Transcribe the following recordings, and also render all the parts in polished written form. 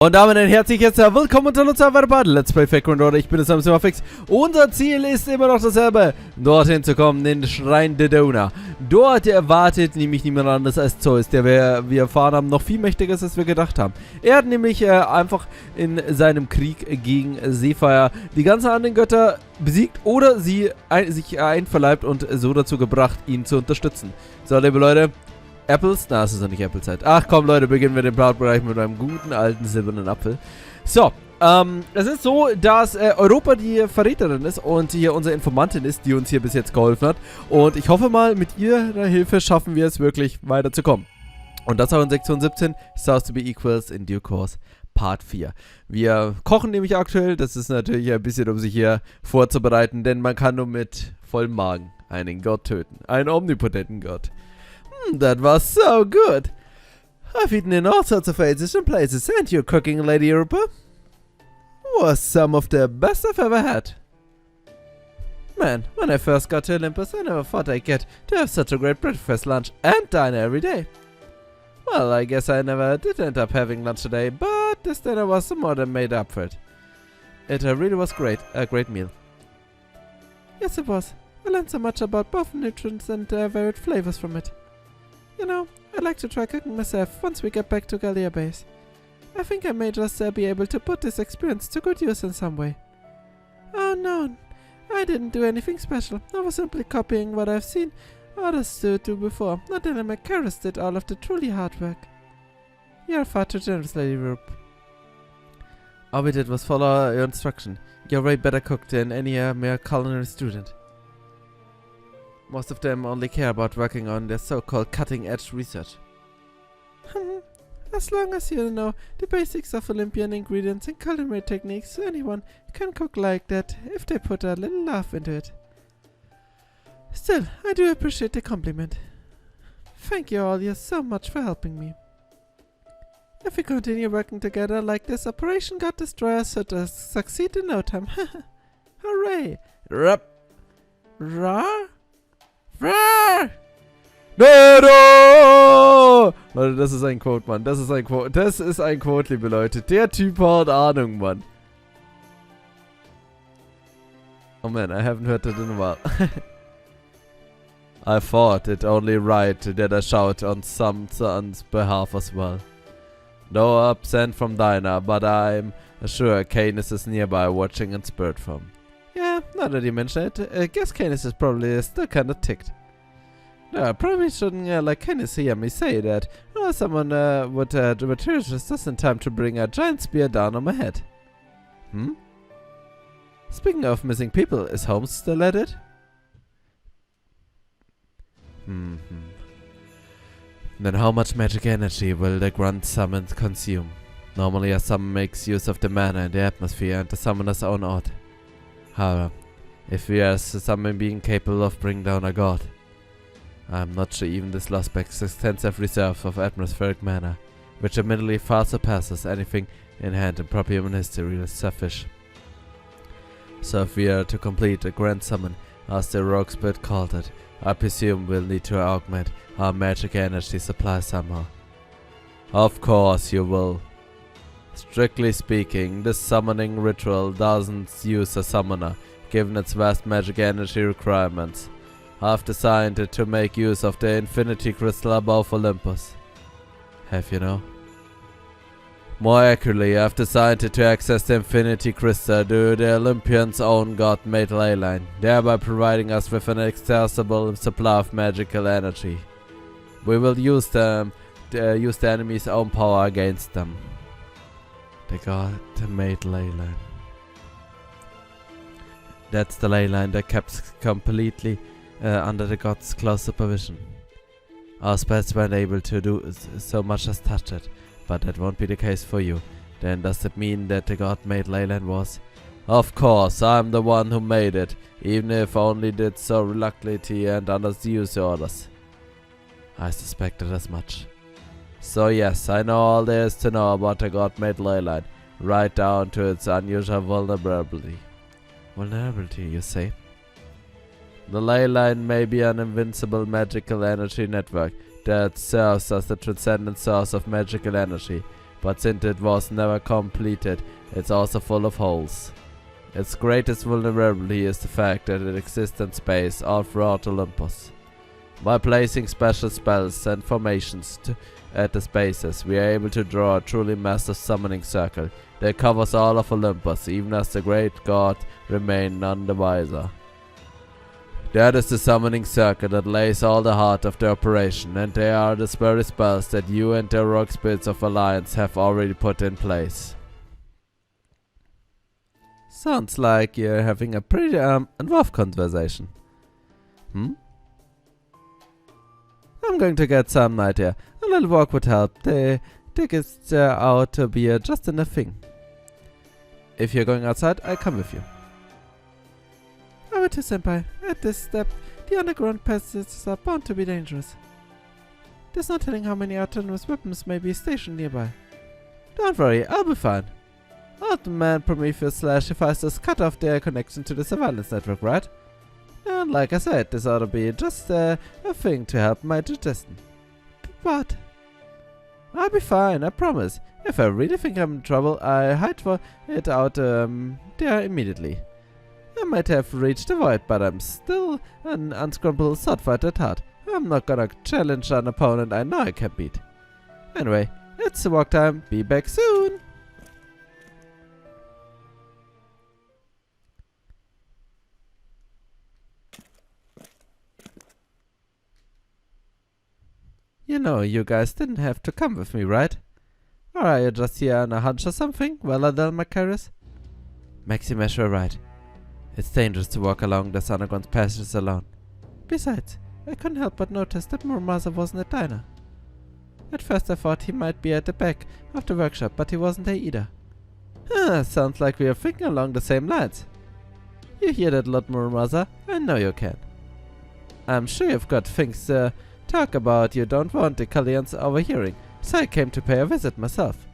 Und damit ein herzliches Willkommen zu unserer weiteren Let's Play Background Order. Ich bin es am Fix. Unser Ziel ist immer noch dasselbe, dorthin zu kommen, in den Schrein der Dona. Dort erwartet nämlich niemand anderes als Zeus, der wir erfahren haben, noch viel mächtiger ist, als wir gedacht haben. Er hat nämlich einfach in seinem Krieg gegen Seefire die ganzen anderen Götter besiegt oder sie sich einverleibt und so dazu gebracht, ihn zu unterstützen. So, liebe Leute. Apples? Na, es ist noch nicht Apple-Zeit. Ach komm, Leute, beginnen wir den Plotbereich mit einem guten alten silbernen Apfel. So, es ist so, dass Europa die Verräterin ist und hier unsere Informantin ist, die uns hier bis jetzt geholfen hat. Und ich hoffe mal, mit ihrer Hilfe schaffen wir es wirklich weiterzukommen. Und das auch in Sektion 17, South to be Equals in Due Course, Part 4. Wir kochen nämlich aktuell, das ist natürlich ein bisschen, um sich hier vorzubereiten, denn man kann nur mit vollem Magen einen Gott töten. Einen omnipotenten Gott. That was so good. I've eaten in all sorts of ages and places, and your cooking, Lady Europa, was some of the best I've ever had. Man, when I first got to Olympus, I never thought I'd get to have such a great breakfast, lunch, and dinner every day. Well, I guess I never did end up having lunch today, but this dinner was more than made up for it. It really was great, a great meal. Yes, it was. I learned so much about both nutrients and varied flavors from it. You know, I'd like to try cooking myself once we get back to Chaldea base. I think I may just be able to put this experience to good use in some way. Oh no, I didn't do anything special. I was simply copying what I've seen others do before. Not that Macaris did all of the truly hard work. You're far too generous, Lady Roop. All we did was follow your instruction. You're way better cook than any mere culinary student. Most of them only care about working on their so-called cutting-edge research. As long as you know the basics of Olympian ingredients and culinary techniques, anyone can cook like that if they put a little love into it. Still, I do appreciate the compliment. Thank you all so much for helping me. If we continue working together like this, Operation God Destroyer should succeed in no time. Hooray! Rup! Ra? No! Leute, das ist ein Quote, Mann. Das ist ein Quote. Das ist ein Quote, liebe Leute. Der Typ hat Ahnung, Mann. Oh man, I haven't heard it in a while. I thought it only right that I shout on someone's behalf as well. No absent from Dinah, but I'm sure Canis is nearby watching and spurred from. Yeah, now that you mention it, I guess Canis is probably still kinda ticked. No, I probably shouldn't let Canis hear me say that. Or someone would do materials just in time to bring a giant spear down on my head. Hmm? Speaking of missing people, is Holmes still at it? Then how much magic energy will the Grand Summon consume? Normally a summon makes use of the mana in the atmosphere and the summoner's own art. However, if we are a summon being capable of bringing down a god, I'm not sure even this Lostbelt's extensive reserve of atmospheric mana, which admittedly far surpasses anything in hand in proper human history, is sufficient. So if we are to complete a grand summon, as the rogue spirit called it, I presume we'll need to augment our magic energy supply somehow. Of course you will. Strictly speaking, this summoning ritual doesn't use a summoner, given its vast magic energy requirements. I've designed to make use of the infinity crystal above Olympus. Have you know? More accurately, I've designed to access the infinity crystal through the Olympian's own god-made ley line, thereby providing us with an inexhaustible supply of magical energy. We will use the enemy's own power against them. The god-made ley line. That's the ley line that kept completely under the god's close supervision. Our spells weren't able to do so much as touch it, but that won't be the case for you. Then does it mean that the god-made ley line was? Of course, I'm the one who made it, even if only did so reluctantly and under Zeus' orders. I suspected as much. So yes, I know all there is to know about the god-made ley line, right down to its unusual vulnerability. Vulnerability, you say? The ley line may be an invincible magical energy network that serves as the transcendent source of magical energy, but since it was never completed, it's also full of holes. Its greatest vulnerability is the fact that it exists in space all throughout Olympus. By placing special spells and formations at the spaces, we are able to draw a truly massive summoning circle that covers all of Olympus, even as the great god remains none the wiser. That is the summoning circle that lays all the heart of the operation, and they are the very spells that you and the rogue spirits of Alliance have already put in place. Sounds like you're having a pretty involved conversation. I'm going to get some idea. A little walk would help. The tickets out to be just in a thing. If you're going outside, I'll come with you. I went to Senpai. At this step, the underground passages are bound to be dangerous. There's no telling how many autonomous weapons may be stationed nearby. Don't worry, I'll be fine. Old man Prometheus / Hephaestus cut off their connection to the surveillance network, right? And like I said, this ought to be just a thing to help my digestion. But I'll be fine, I promise. If I really think I'm in trouble, I hide for it out there immediately. I might have reached the void, but I'm still an unscrupulous sword fighter at heart. I'm not gonna challenge an opponent I know I can beat. Anyway, it's walk time. Be back soon! You know, you guys didn't have to come with me, right? Or are you just here on a hunch or something? Well done, Macarius. Maximus, you're right. It's dangerous to walk along the underground passages alone. Besides, I couldn't help but notice that Muramasa wasn't at diner. At first I thought he might be at the back of the workshop, but he wasn't there either. Sounds like we are thinking along the same lines. You hear that, Lord Muramasa? I know you can. I'm sure you've got things to talk about you don't want the Chaldeans overhearing, so I came to pay a visit myself.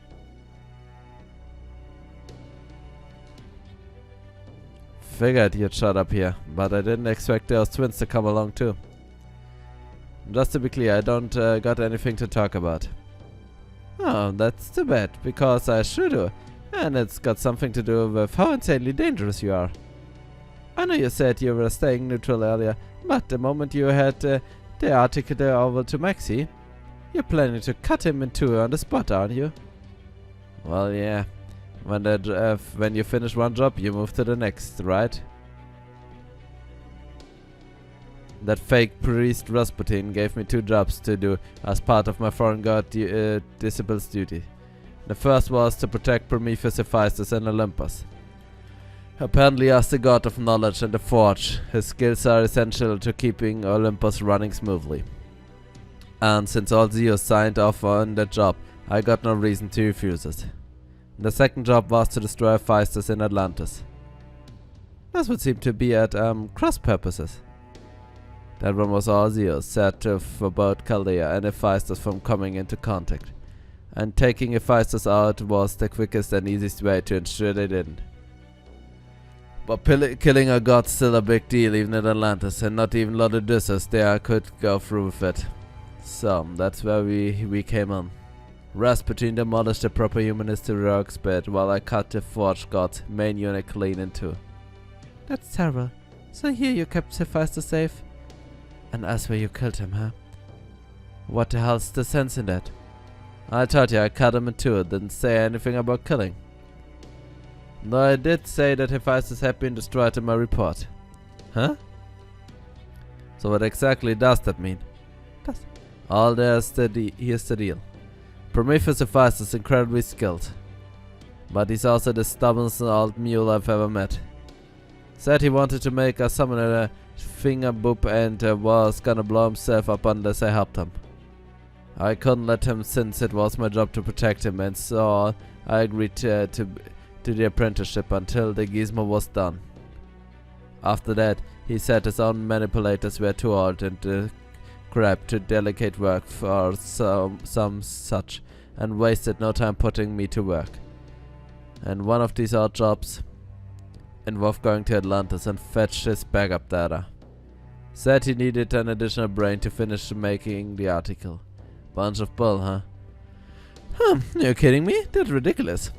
Figured you'd shut up here, but I didn't expect those twins to come along too. Just to be clear, I don't got anything to talk about. Oh, that's too bad, because I sure do, and it's got something to do with how insanely dangerous you are. I know you said you were staying neutral earlier, but the moment you had the article over to Maxi, you're planning to cut him in two on the spot, aren't you? Well, yeah. When you finish one job, you move to the next, right? That fake priest Rasputin gave me 2 jobs to do as part of my foreign god disciples duty. The first was to protect Prometheus Hephaestus and Olympus. Apparently, as the god of knowledge and the forge, his skills are essential to keeping Olympus running smoothly. And since all Zeus signed off on that job, I got no reason to refuse it. The second job was to destroy Hephaestus in Atlantis. This would seem to be at cross purposes. That one was all Zeus said to forbid Chaldea and Hephaestus from coming into contact. And taking Hephaestus out was the quickest and easiest way to ensure they didn't. But killing a god's still a big deal even in Atlantis, and not even Lord Odysseus there could go through with it. So, that's where we came on. Rasputin demolished the proper humanistic rogue spirit while I cut the forge god's main unit clean in two. That's terrible. So here you kept Hephaestus safe? And as where you killed him, huh? What the hell's the sense in that? I told you I cut him in two, didn't say anything about killing. Though I did say that Hephaestus had been destroyed in my report. Huh? So what exactly does that mean? Here's the deal. Prometheus Hephaestus is incredibly skilled. But he's also the stubbornest old mule I've ever met. Said he wanted to make us summon a finger boop and was gonna blow himself up unless I helped him. I couldn't let him since it was my job to protect him, and so I agreed to the apprenticeship until the gizmo was done. After that, he said his own manipulators were too old and crap to delegate work for some such, and wasted no time putting me to work. And one of these odd jobs involved going to Atlantis and fetch his backup data. Said he needed an additional brain to finish making the article. Bunch of bull, huh? You're kidding me? That's ridiculous.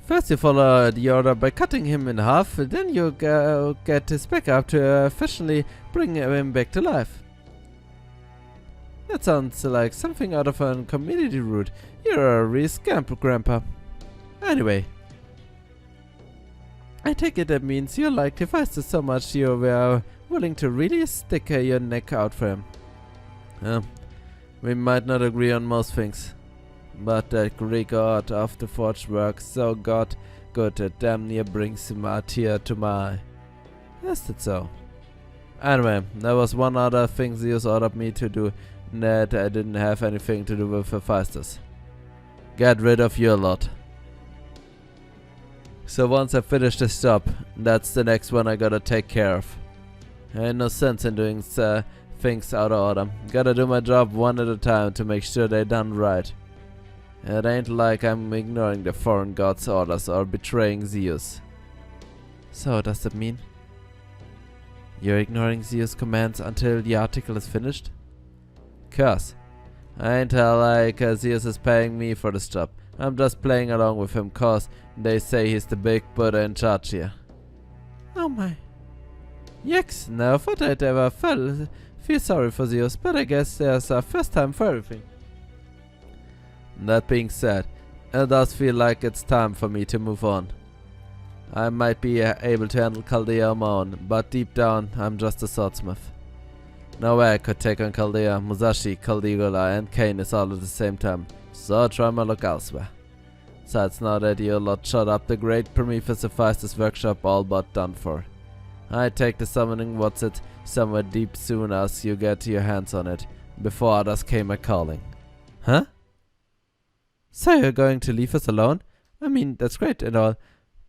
First you follow the order by cutting him in half, then you get his back up to efficiently bring him back to life. That sounds like something out of a community route. You're a real scamp, Grandpa. Anyway, I take it that means you like Hephaestus so much you were willing to really stick your neck out for him. We might not agree on most things, but that Greek art of the forged work so good that damn near brings a tear to my eye. Is that so? Anyway, there was one other thing Zeus ordered me to do that I didn't have anything to do with Hephaestus. Get rid of your lot. So once I finish this job, that's the next one I gotta take care of. Ain't no sense in doing things out of order. Gotta do my job one at a time to make sure they done right. It ain't like I'm ignoring the foreign god's orders or betraying Zeus. So does that mean you're ignoring Zeus' commands until the article is finished? Cuz I ain't like Zeus is paying me for this job. I'm just playing along with him cause they say he's the big Buddha in charge here. Oh my. Yikes, never thought I'd ever feel sorry for Zeus, but I guess there's a first time for everything. That being said, it does feel like it's time for me to move on. I might be able to handle Chaldea on my own, but deep down I'm just a swordsmith. No way I could take on Chaldea, Musashi, Caligula and Cain is all at the same time, so I'll try my luck elsewhere. Besides, now that you lot shut up the great Prometheus Hephaestus workshop all but done for. I take the summoning what's it somewhere deep soon as you get your hands on it, before others came a calling. Huh? So you're going to leave us alone? I mean, that's great and all,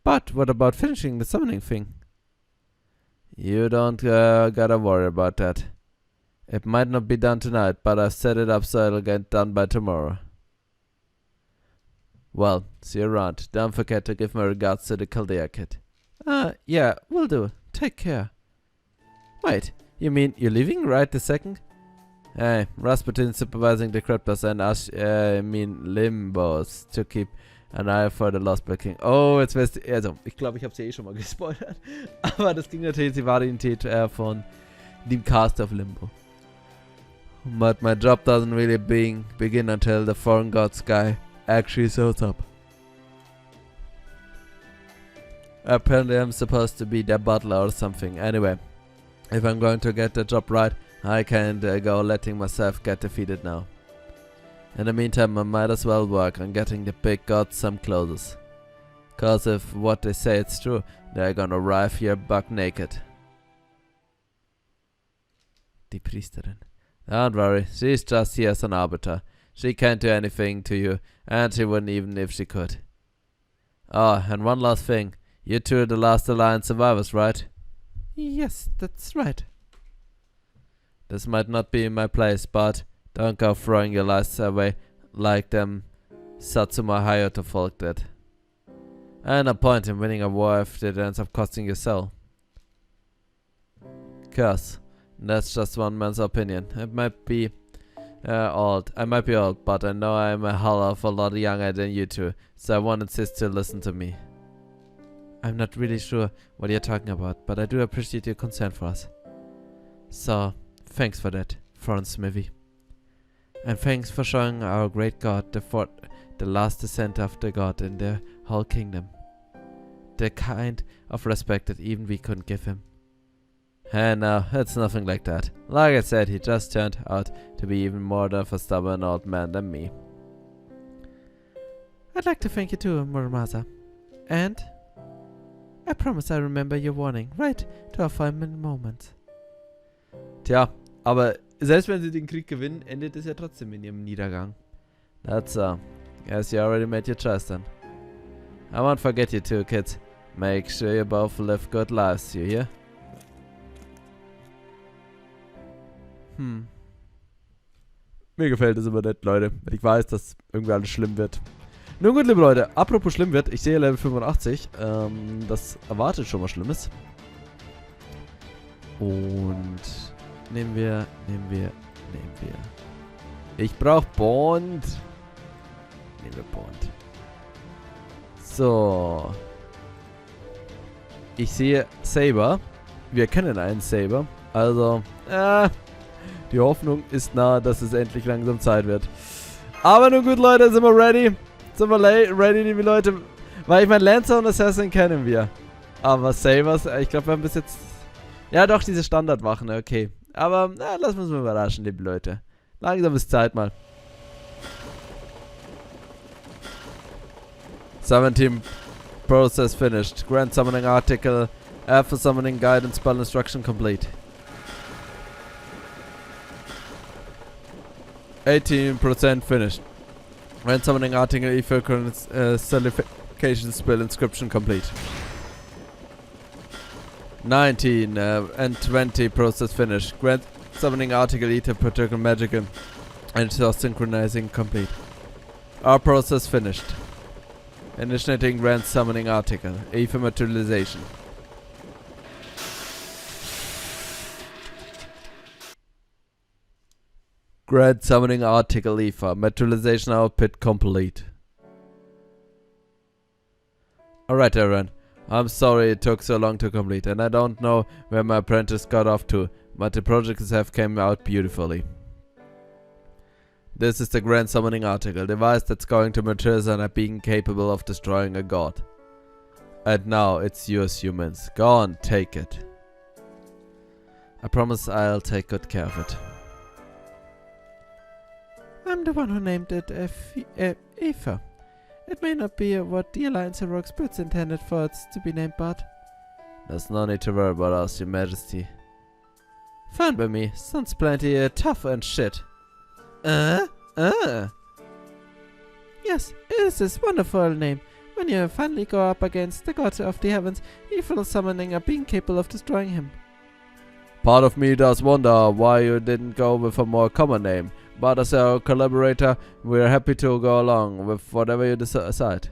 but what about finishing the summoning thing? You don't gotta worry about that. It might not be done tonight, but I've set it up so it'll get done by tomorrow. Well, see you around. Don't forget to give my regards to the Chaldea kid. Yeah, will do. Take care. Wait, you mean you're leaving right this second? Hey, Rasputin's supervising the cryptors and Limbos to keep an eye for the Lostbelt King. Oh, jetzt wär's, also, ich glaube, ich hab's ja eh schon mal gespoilert. Aber das ging natürlich die Varietät von dem Cast of Limbo. But my job doesn't really begin until the foreign god's guy actually shows up. Apparently I'm supposed to be their butler or something. Anyway, if I'm going to get the job right, I can't go letting myself get defeated now. In the meantime, I might as well work on getting the big god some clothes. Cause if what they say is true, they're gonna arrive here buck naked. Die Priesterin. Don't worry, she's just here as an arbiter. She can't do anything to you, and she wouldn't even if she could. Oh, and one last thing. You two are the last Alliance survivors, right? Yes, that's right. This might not be in my place, but don't go throwing your lives away like them Satsuma Hayato folk did. And no point in winning a war if it ends up costing your soul. Cause that's just one man's opinion. It might be old. I might be old, but I know I'm a hell of a lot younger than you two, so I won't insist to listen to me. I'm not really sure what you're talking about, but I do appreciate your concern for us. So, thanks for that, foreign smithy. And thanks for showing our great god the last descent of the god in the whole kingdom. The kind of respect that even we couldn't give him. And no, it's nothing like that. Like I said, he just turned out to be even more of a stubborn old man than me. I'd like to thank you too, Muramasa. And I promise I remember your warning, right to our final moment. Tja, aber selbst wenn sie den Krieg gewinnen, endet es ja trotzdem in ihrem Niedergang. That's so. Guess you already made your choice then. I won't forget you two kids. Make sure you both live good lives, you hear? Mir gefällt es immer nett, Leute. Ich weiß, dass irgendwie alles schlimm wird. Nun gut, liebe Leute, apropos schlimm wird, ich sehe Level 85. Das erwartet schon mal Schlimmes. Und nehmen wir. Ich brauch Bond. Report. So. Ich sehe Saber. Wir kennen einen Saber. Also, die Hoffnung ist nahe, dass es endlich langsam Zeit wird. Aber nun gut, Leute, sind wir ready? Sind wir ready, liebe Leute? Weil ich meine, Lancer und Assassin kennen wir. Aber Sabers, ich glaube, wir haben bis jetzt... Ja, doch, diese Standardwachen, okay. Aber, lassen wir uns mal überraschen, liebe Leute. Langsam ist Zeit mal. Summon Team Process finished. Grand Summoning Article. Alpha Summoning Guide and Spell Instruction complete. 18% finished. Grand Summoning Article Ether Certification Spell Inscription complete. 19 and 20 process finished. Grand Summoning Article Ether Protocol Magical and Synchronizing complete. Our process finished. Initiating Grand Summoning Article. Ether Materialization. Grand Summoning Article Ether. Materialization output complete. Alright, everyone. I'm sorry it took so long to complete, and I don't know where my apprentice got off to, but the projects have came out beautifully. This is the Grand Summoning Article, device that's going to materialize on a being capable of destroying a god. And now it's yours, humans. Go on, take it. I promise I'll take good care of it. I'm the one who named it Aether. It may not be what the Alliance Heroic Spirits intended for it to be named, but... There's no need to worry about us, your majesty. Fine by me. Sounds plenty tough and shit. Yes, it is this wonderful name. When you finally go up against the god of the heavens, evil summoning a being capable of destroying him. Part of me does wonder why you didn't go with a more common name. But as our collaborator, we're happy to go along with whatever you decide.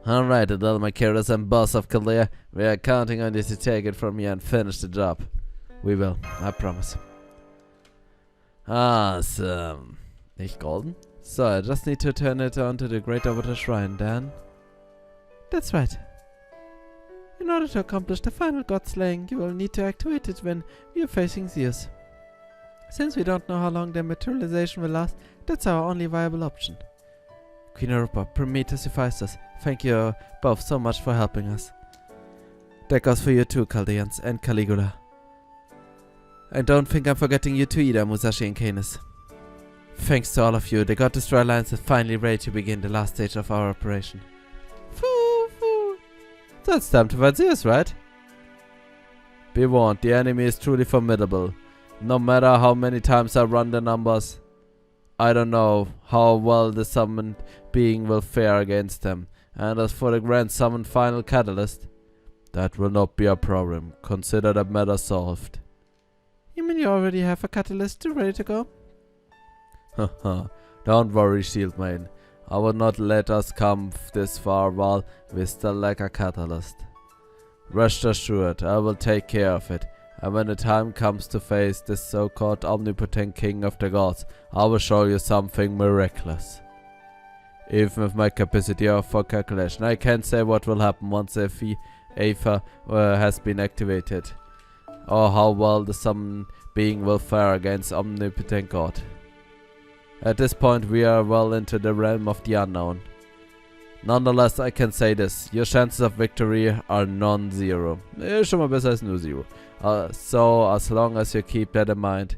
Alright, Adele, my characters and boss of Chaldea, we are counting on you to take it from you and finish the job. We will, I promise. Awesome. Nicht golden? So, I just need to turn it onto the Great Avatar Shrine, then. That's right. In order to accomplish the final god slaying, you will need to activate it when we are facing Zeus. Since we don't know how long the materialization will last, that's our only viable option. Queen Europa, Prometheus sufficed us. Thank you both so much for helping us. That goes for you too, Chaldeans, and Caligula. And don't think I'm forgetting you too either, Musashi and Canis. Thanks to all of you, the God Destroyer Alliance is finally ready to begin the last stage of our operation. Foo. So it's time to fight Zeus, right? Be warned, the enemy is truly formidable. No matter how many times I run the numbers, I don't know how well the summoned being will fare against them. And as for the Grand Summoned Final Catalyst, that will not be a problem. Consider the matter solved. You mean you already have a catalyst ready to go? Haha, don't worry, Shieldmane. I will not let us come this far while we still lack a catalyst. Rest assured, I will take care of it. And when the time comes to face this so-called omnipotent king of the gods, I will show you something miraculous. Even with my capacity for calculation, I can't say what will happen once the Aether has been activated, or how well the summoned being will fare against omnipotent god. At this point we are well into the realm of the unknown. Nonetheless, I can say this, your chances of victory are non-zero. Schon mal besser als nur zero. So, as long as you keep that in mind.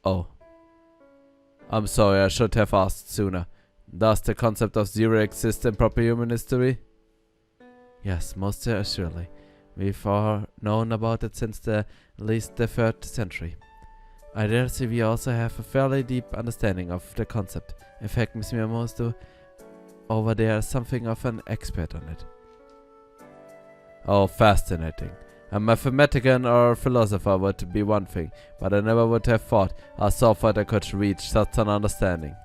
Oh. I'm sorry, I should have asked sooner. Does the concept of zero exist in proper human history? Yes, most assuredly. We've known about it since at least the 3rd century. I dare say we also have a fairly deep understanding of the concept. In fact, Miss Miyamoto over there is something of an expert on it. Oh, fascinating. A mathematician or a philosopher would be one thing, but I never would have thought a swordfighter could reach such an understanding.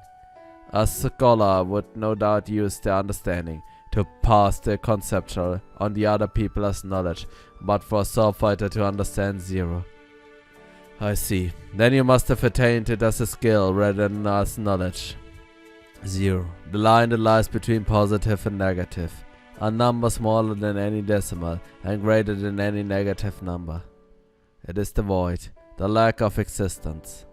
A scholar would no doubt use their understanding to pass the conceptual on the other people as knowledge, but for a swordfighter to understand zero. I see. Then you must have attained it as a skill rather than as knowledge. 0. The line that lies between positive and negative. A number smaller than any decimal and greater than any negative number. It is the void, the lack of existence.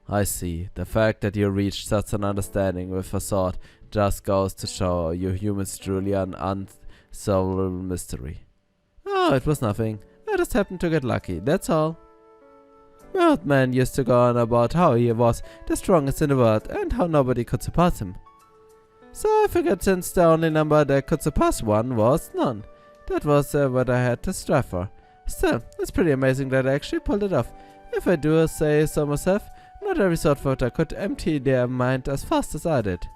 I see. The fact that you reached such an understanding with a thought just goes to show you humans truly an unsolvable mystery. Oh, it was nothing. I just happened to get lucky, that's all. My old man used to go on about how he was the strongest in the world and how nobody could surpass him. So I figured since the only number that could surpass 1 was none, that was what I had to strive for. Still, it's pretty amazing that I actually pulled it off. If I do say so myself, not every thought voter could empty their mind as fast as I did.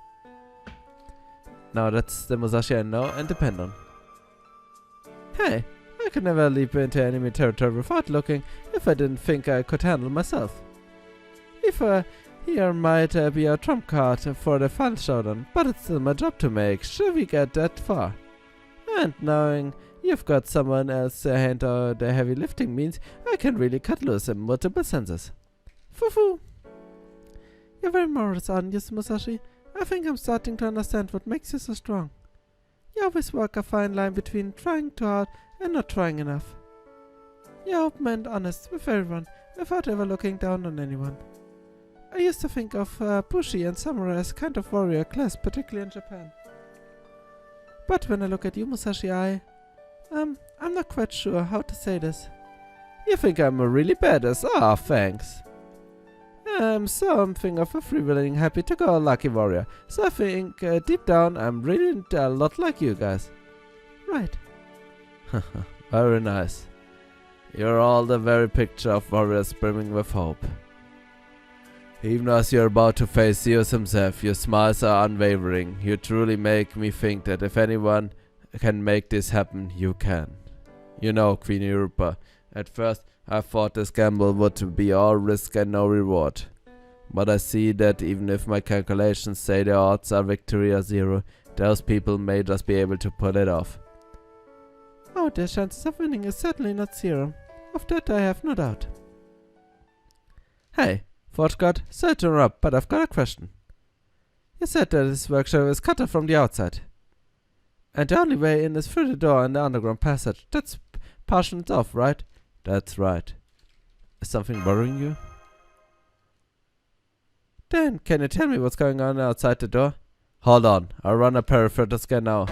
Now that's the Musashi I know and depend on. Hey, I could never leap into enemy territory without looking if I didn't think I could handle myself. If here might be a trump card for the final showdown, but it's still my job to make sure we get that far. And knowing you've got someone else to handle the heavy lifting means I can really cut loose in multiple senses. Foo-foo! You're very morose on you, Musashi. I think I'm starting to understand what makes you so strong. You always walk a fine line between trying too hard and not trying enough. You're open and honest with everyone, without ever looking down on anyone. I used to think of Bushi and Samurai as kind of warrior class, particularly in Japan. But when I look at you, Musashi, I'm not quite sure how to say this. You think I'm a really badass? Ah, thanks. I'm something of a free-willing, happy-to-go-lucky warrior, so I think deep down I'm really a lot like you guys. Right. Very nice. You're all the very picture of warriors brimming with hope. Even as you're about to face Zeus himself, your smiles are unwavering. You truly make me think that if anyone can make this happen, you can. You know, Queen Europa, at first I thought this gamble would be all risk and no reward. But I see that even if my calculations say the odds are victory are 0, those people may just be able to pull it off. Oh, the chances of winning is certainly not 0. Of that I have no doubt. Hey, Fortgott, sorry to interrupt, but I've got a question. You said that this workshop is cut off from the outside. And the only way in is through the door in the underground passage. That's partitioned off, right? That's right. Is something worrying you? Then, can you tell me what's going on outside the door? Hold on, I'll run a peripheral scan now.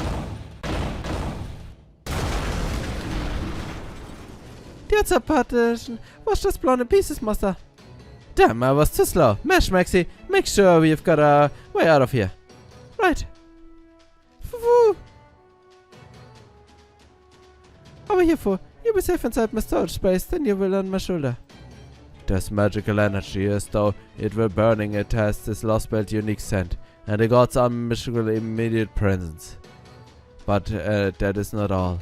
The outside partition was just blown in pieces, Master. Damn, I was too slow. Mesh, Maxi, make sure we've got a way out of here. Right. Woo. Over here, for you'll be safe inside my storage space, then you will on my shoulder. There's magical energy, as though it were burning. It has this Lostbelt unique scent, and the gods' unmistakable immediate presence. But that is not all.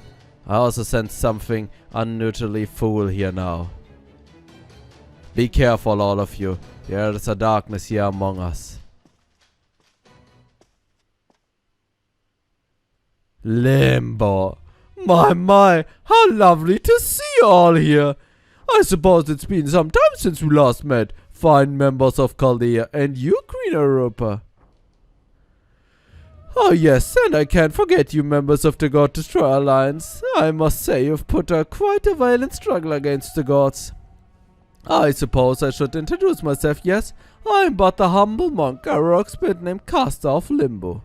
I also sense something unneutrally foul here now. Be careful, all of you. There is a darkness here among us. Limbo. My, how lovely to see you all here. I suppose it's been some time since we last met, fine members of Chaldea, and you, Queen Europa. Oh yes, and I can't forget you members of the God Destroyer Alliance. I must say you've put up quite a violent struggle against the gods. I suppose I should introduce myself, yes? I'm but a humble monk, a rocksmith named Caster of Limbo.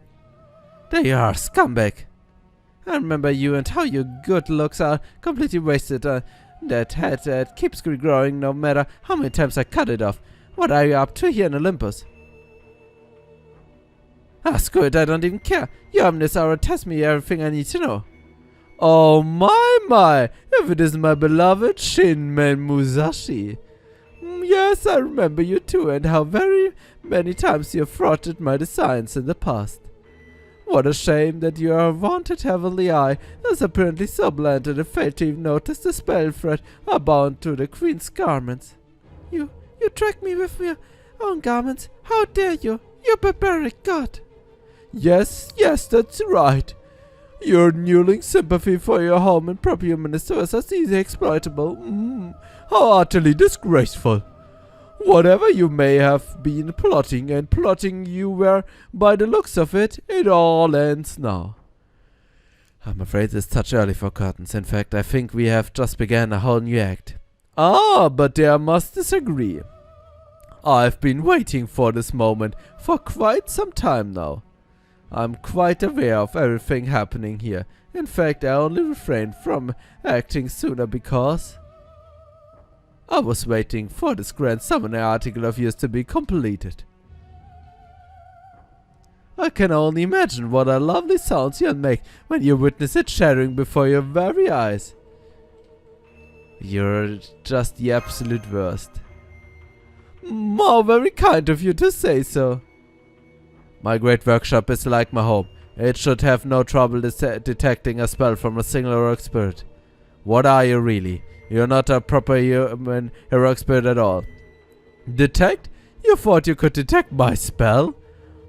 There you are, scumbag. I remember you and how your good looks are completely wasted. That head that keeps regrowing no matter how many times I cut it off. What are you up to here in Olympus? Ah, screw it, I don't even care. Your Omnis Aura tells me everything I need to know. Oh my, if it is my beloved Shinmen Musashi. Yes, I remember you too, and how very many times you have thwarted my designs in the past. What a shame that your vaunted heavenly eye is apparently so blind that it failed to even notice the spell thread bound to the queen's garments. You track me with your own garments? How dare you? You barbaric god! Yes, that's right. Your newling sympathy for your home and proper minister is as easily exploitable. How utterly disgraceful. Whatever you may have been plotting and plotting, you were, by the looks of it, it all ends now. I'm afraid it's touch early for curtains. In fact, I think we have just begun a whole new act. Ah, but I must disagree. I've been waiting for this moment for quite some time now. I'm quite aware of everything happening here. In fact, I only refrained from acting sooner because I was waiting for this grand summoner article of yours to be completed. I can only imagine what a lovely sounds you'll make when you witness it shattering before your very eyes. You're just the absolute worst. More very kind of you to say so. My great workshop is like my home. It should have no trouble detecting a spell from a single heroic spirit. What are you really? You're not a proper human heroic spirit at all. Detect? You thought you could detect my spell?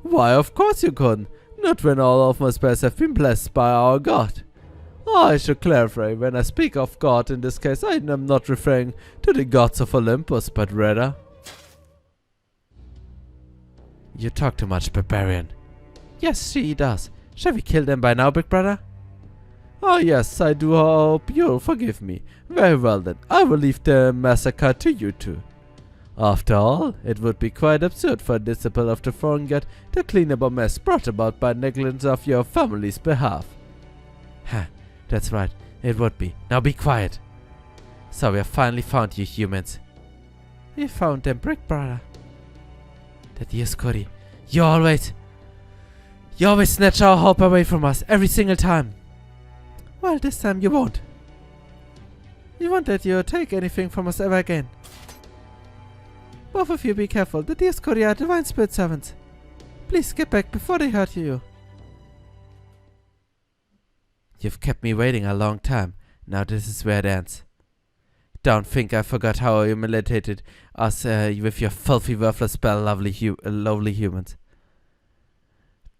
Why, of course you couldn't. Not when all of my spells have been blessed by our god. I should clarify, when I speak of god in this case, I am not referring to the gods of Olympus, but rather... You talk too much, barbarian. Yes, she does. Shall we kill them by now, big brother? Oh yes, I do hope you'll forgive me. Very well then, I will leave the massacre to you two. After all, it would be quite absurd for a disciple of the foreign god to clean up a mess brought about by negligence of your family's behalf. Ha, that's right, it would be. Now be quiet. So we have finally found you humans. We found them, big brother. That is Cody. You always snatch our hope away from us, every single time. Well, this time you won't. You won't let you take anything from us ever again. Both of you be careful, the dear Cody are divine spirit servants. Please get back before they hurt you. You've kept me waiting a long time. Now this is where it ends. Don't think I forgot how you humiliated us with your filthy, worthless spell, lovely humans.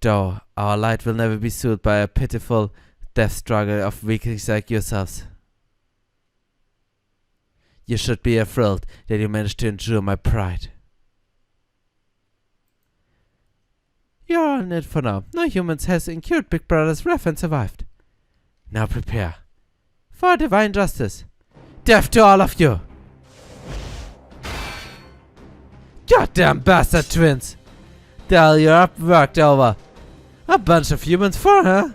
Though our light will never be soothed by a pitiful death struggle of weaklings like yourselves. You should be thrilled that you managed to endure my pride. You're on it for now. No humans has incurred Big Brother's wrath and survived. Now prepare for divine justice. Death to all of you! Goddamn bastard twins! The hell you're up worked over. A bunch of humans for, huh?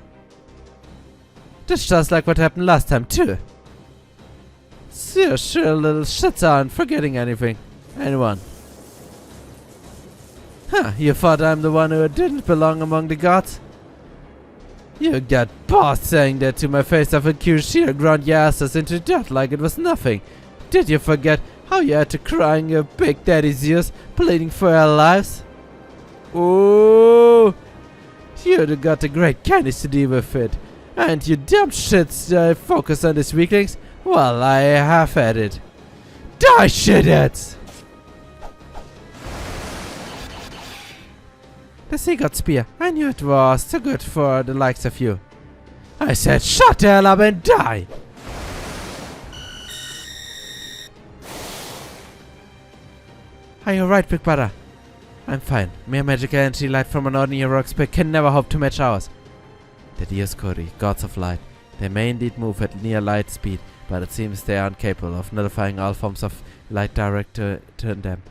That's just like what happened last time too. Sure little shits aren't forgetting anything. Anyone. Huh, you thought I'm the one who didn't belong among the gods? You got boss saying that to my face of a sheer ground your asses into dirt like it was nothing. Did you forget how you had to cry in your big daddy's ears, pleading for your lives? Ooh, you'd got the great candies to deal with it. And you dumb shits focus on these weaklings? Well, I have had it. Die, shitheads! The sea god spear. I knew it was too good for the likes of you. I said shut the hell up and die! Are you right, big brother? I'm fine. Mere magical energy light from an ordinary rock spear can never hope to match ours. The Dioscuri, gods of light. They may indeed move at near light speed, but it seems they aren't capable of nullifying all forms of light direct to them.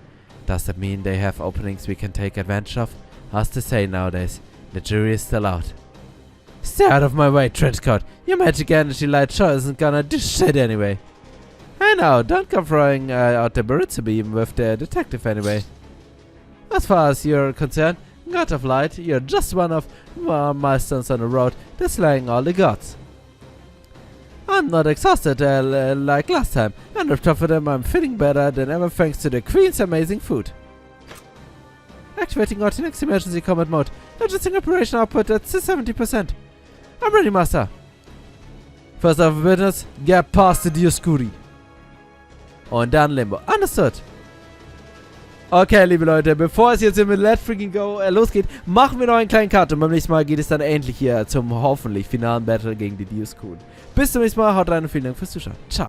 Does that mean they have openings we can take advantage of? How's to say nowadays? The jury is still out. Stay out of my way, trenchcoat. Your magic energy light sure isn't gonna do shit anyway. I know, don't come throwing out the Beryl beam with the detective anyway. As far as you're concerned, God of Light, you're just one of more milestones on the road to slaying all the gods. I'm not exhausted like last time, and on top of them I'm feeling better than ever thanks to the Queen's amazing food. Activating Autonex emergency combat mode, adjusting operation output at 70%. I'm ready, Master. First of business, get past the Dioscuri. Und dann Limbo. Understood. Okay, liebe Leute, bevor es jetzt mit Let's Freaking Go losgeht, machen wir noch einen kleinen Cut und beim nächsten Mal geht es dann endlich hier zum hoffentlich finalen Battle gegen die Dioscuri. Bis zum nächsten Mal, haut rein und vielen Dank fürs Zuschauen. Ciao.